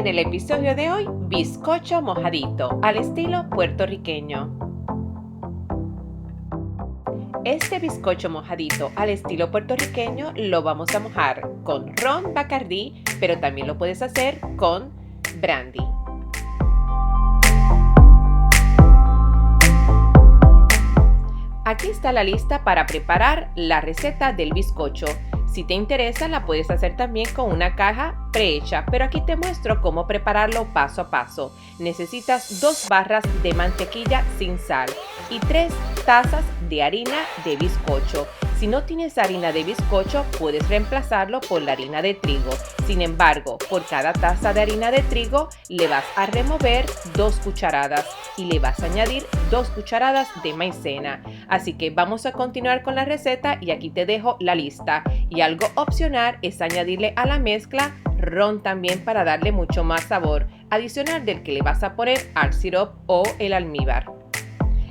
En el episodio de hoy, bizcocho mojadito al estilo puertorriqueño. Este bizcocho mojadito al estilo puertorriqueño lo vamos a mojar con ron Bacardí, pero también lo puedes hacer con brandy. Aquí está la lista para preparar la receta del bizcocho. Si te interesa, la puedes hacer también con una caja prehecha, pero aquí te muestro cómo prepararlo paso a paso. Necesitas 2 barras de mantequilla sin sal y 3 tazas de harina de bizcocho. Si no tienes harina de bizcocho, puedes reemplazarlo por la harina de trigo. Sin embargo, por cada taza de harina de trigo le vas a remover 2 cucharadas y le vas a añadir 2 cucharadas de maicena. Así que vamos a continuar con la receta y aquí te dejo la lista. Y algo opcional es añadirle a la mezcla ron también para darle mucho más sabor, adicional del que le vas a poner al sirope o el almíbar.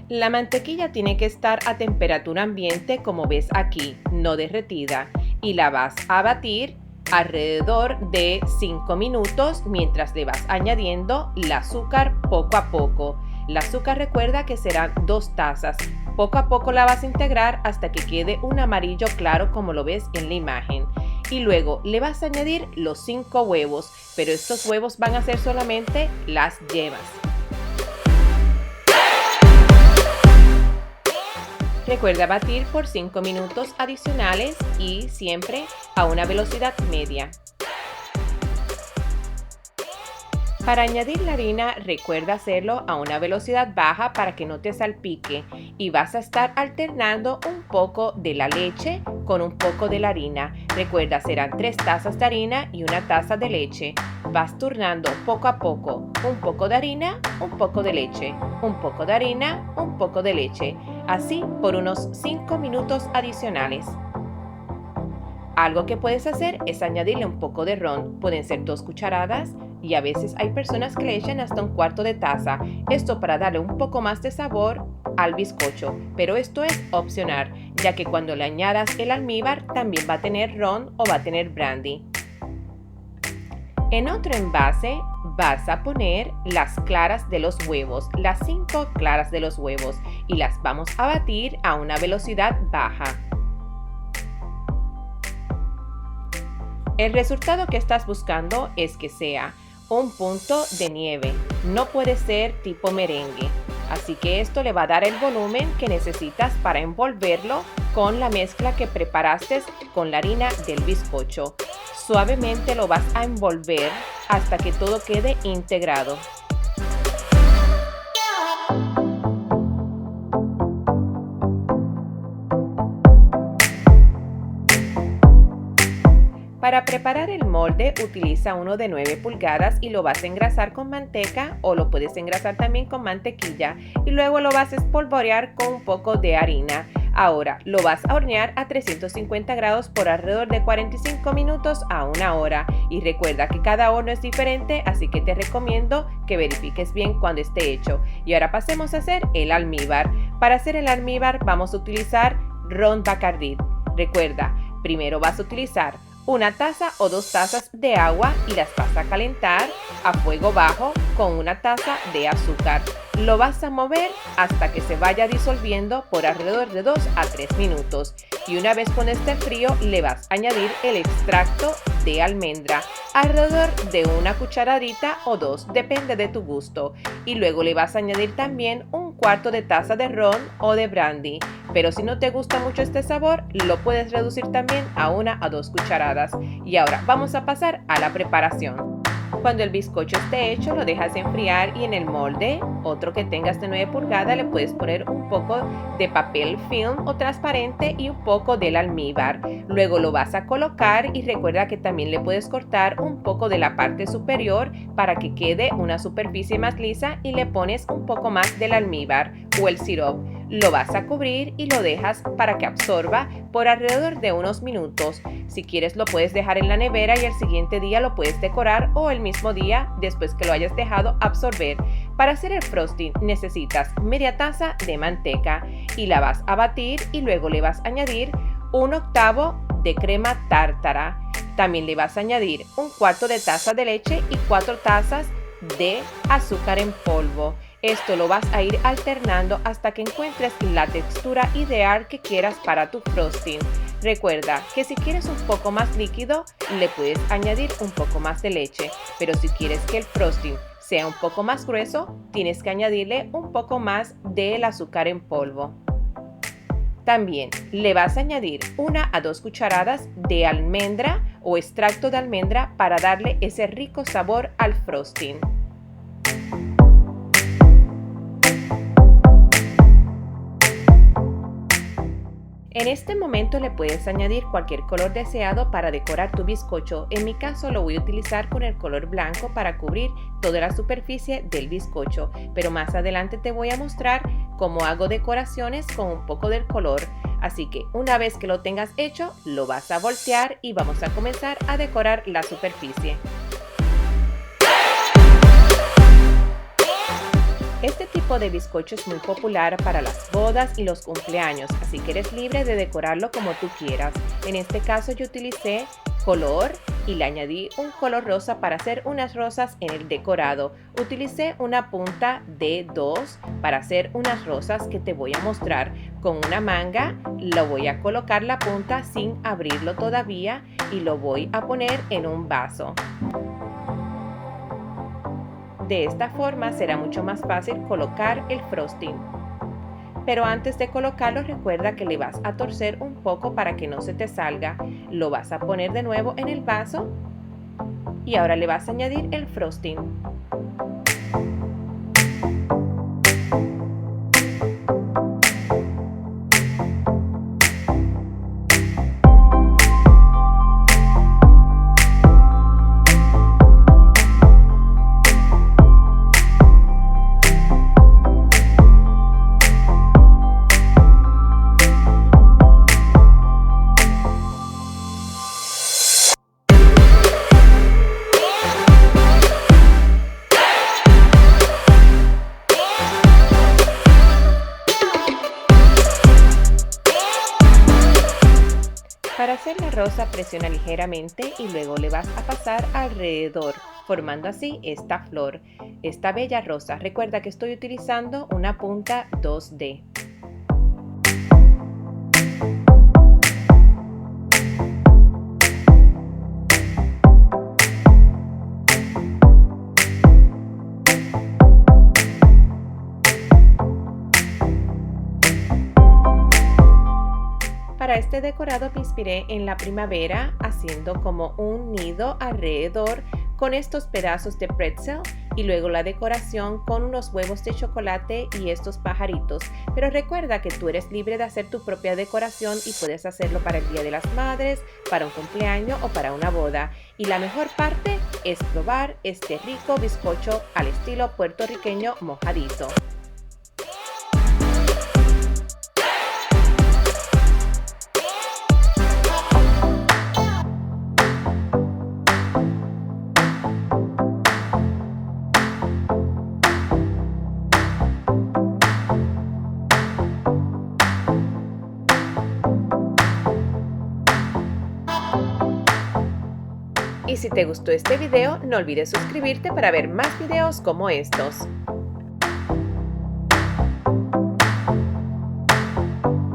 La mantequilla tiene que estar a temperatura ambiente como ves aquí, no derretida, y la vas a batir alrededor de 5 minutos mientras le vas añadiendo el azúcar poco a poco. El azúcar recuerda que serán 2 tazas. Poco a poco la vas a integrar hasta que quede un amarillo claro como lo ves en la imagen. Y luego le vas a añadir los 5 huevos, pero estos huevos van a ser solamente las yemas. Recuerda batir por 5 minutos adicionales y siempre a una velocidad media. Para añadir la harina, recuerda hacerlo a una velocidad baja para que no te salpique y vas a estar alternando un poco de la leche con un poco de la harina. Recuerda, serán 3 tazas de harina y 1 taza de leche. Vas turnando poco a poco, un poco de harina, un poco de leche, un poco de harina, un poco de leche. Así por unos 5 minutos adicionales. Algo que puedes hacer es añadirle un poco de ron. Pueden ser 2 cucharadas y a veces hay personas que le echan hasta 1/4 de taza. Esto para darle un poco más de sabor al bizcocho, pero esto es opcional, ya que cuando le añadas el almíbar también va a tener ron o va a tener brandy. En otro envase vas a poner las claras de los huevos, las 5 claras de los huevos, y las vamos a batir a una velocidad baja. El resultado que estás buscando es que sea un punto de nieve, no puede ser tipo merengue, así que esto le va a dar el volumen que necesitas para envolverlo con la mezcla que preparaste con la harina del bizcocho. Suavemente lo vas a envolver hasta que todo quede integrado. Para preparar el molde, utiliza uno de 9 pulgadas y lo vas a engrasar con manteca o lo puedes engrasar también con mantequilla y luego lo vas a espolvorear con un poco de harina. Ahora lo vas a hornear a 350 grados por alrededor de 45 minutos a 1 hora. Y recuerda que cada horno es diferente, así que te recomiendo que verifiques bien cuando esté hecho. Y ahora pasemos a hacer el almíbar. Para hacer el almíbar vamos a utilizar ron Bacardí. Recuerda, primero vas a utilizar 1 taza o 2 tazas de agua y las vas a calentar a fuego bajo con 1 taza de azúcar. Lo vas a mover hasta que se vaya disolviendo por alrededor de 2 a 3 minutos. Y una vez con este frío le vas a añadir el extracto de almendra, alrededor de 1 cucharadita o 2, depende de tu gusto. Y luego le vas a añadir también 1/4 de taza de ron o de brandy. Pero si no te gusta mucho este sabor, lo puedes reducir también a 1 a 2 cucharadas. Y ahora vamos a pasar a la preparación. Cuando el bizcocho esté hecho, lo dejas enfriar y en el molde, otro que tengas de 9 pulgadas, le puedes poner un poco de papel film o transparente y un poco del almíbar. Luego lo vas a colocar y recuerda que también le puedes cortar un poco de la parte superior para que quede una superficie más lisa y le pones un poco más del almíbar o el sirope. Lo vas a cubrir y lo dejas para que absorba por alrededor de unos minutos. Si quieres lo puedes dejar en la nevera y el siguiente día lo puedes decorar o el mismo día después que lo hayas dejado absorber. Para hacer el frosting necesitas media taza de manteca y la vas a batir y luego le vas a añadir 1/8 de crema tártara. También le vas a añadir 1/4 de taza de leche y 4 tazas de azúcar en polvo. Esto lo vas a ir alternando hasta que encuentres la textura ideal que quieras para tu frosting. Recuerda que si quieres un poco más líquido, le puedes añadir un poco más de leche, pero si quieres que el frosting sea un poco más grueso, tienes que añadirle un poco más del azúcar en polvo. También le vas a añadir 1 a 2 cucharadas de almendra o extracto de almendra para darle ese rico sabor al frosting. En este momento le puedes añadir cualquier color deseado para decorar tu bizcocho. En mi caso lo voy a utilizar con el color blanco para cubrir toda la superficie del bizcocho, pero más adelante te voy a mostrar cómo hago decoraciones con un poco del color. Así que una vez que lo tengas hecho, lo vas a voltear y vamos a comenzar a decorar la superficie. Este tipo de bizcocho es muy popular para las bodas y los cumpleaños, así que eres libre de decorarlo como tú quieras. En este caso yo utilicé color y le añadí un color rosa para hacer unas rosas en el decorado. Utilicé una punta de 2 para hacer unas rosas que te voy a mostrar. Con una manga lo voy a colocar la punta sin abrirlo todavía y lo voy a poner en un vaso. De esta forma será mucho más fácil colocar el frosting. Pero antes de colocarlo, recuerda que le vas a torcer un poco para que no se te salga. Lo vas a poner de nuevo en el vaso y ahora le vas a añadir el frosting. Para hacer la rosa presiona ligeramente y luego le vas a pasar alrededor, formando así esta flor, esta bella rosa. Recuerda que estoy utilizando una punta 2D. Para este decorado me inspiré en la primavera haciendo como un nido alrededor con estos pedazos de pretzel y luego la decoración con unos huevos de chocolate y estos pajaritos. Pero recuerda que tú eres libre de hacer tu propia decoración y puedes hacerlo para el Día de las Madres, para un cumpleaños o para una boda. Y la mejor parte es probar este rico bizcocho al estilo puertorriqueño mojadito. Y si te gustó este video, no olvides suscribirte para ver más videos como estos.